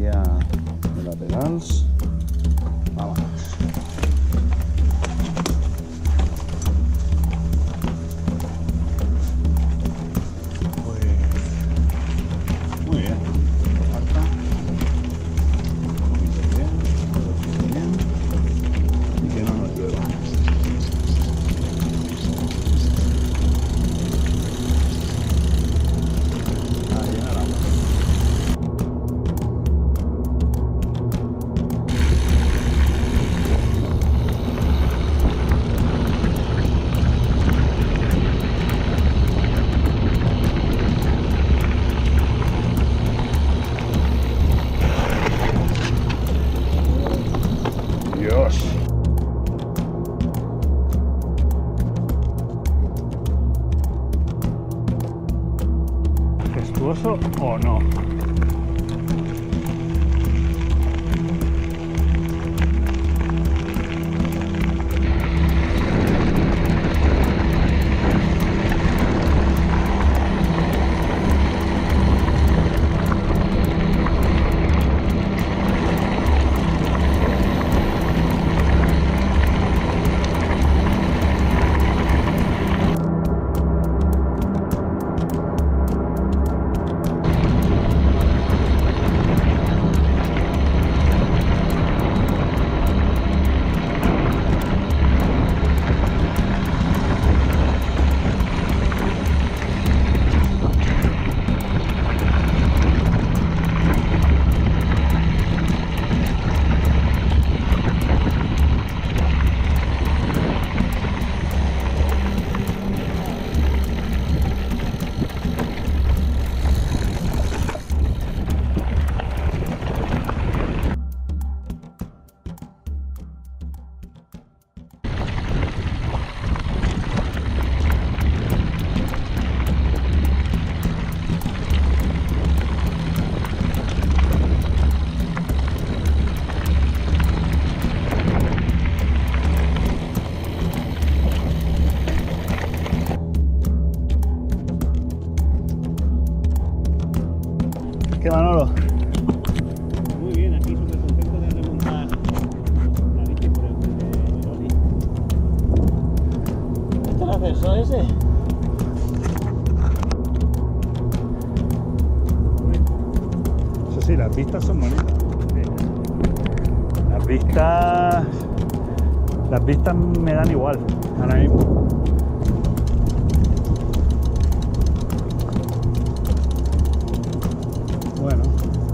batería de laterals. Vámonos. Pues muy bien. Falta. Bien, todo bien. Y que no nos llueva. Dios. ¿Gestuoso o no? ¿Qué, Manolo? Muy bien, aquí súper contento de remontar la bici por el Oli. ¿Este es el ascensor ese? Eso sí, las vistas son bonitas. Las vistas me dan igual ahora mismo. Bueno,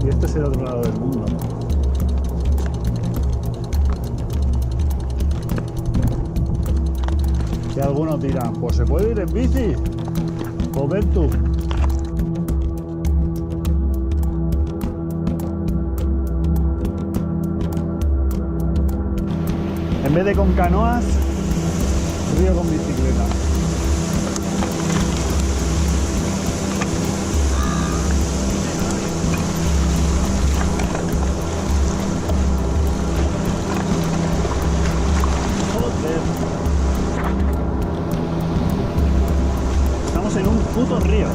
y este es el otro lado del mundo. Y algunos dirán, pues se puede ir en bici. Pues ven tú. En vez de con canoas, río con bicicleta. Estamos en un puto río.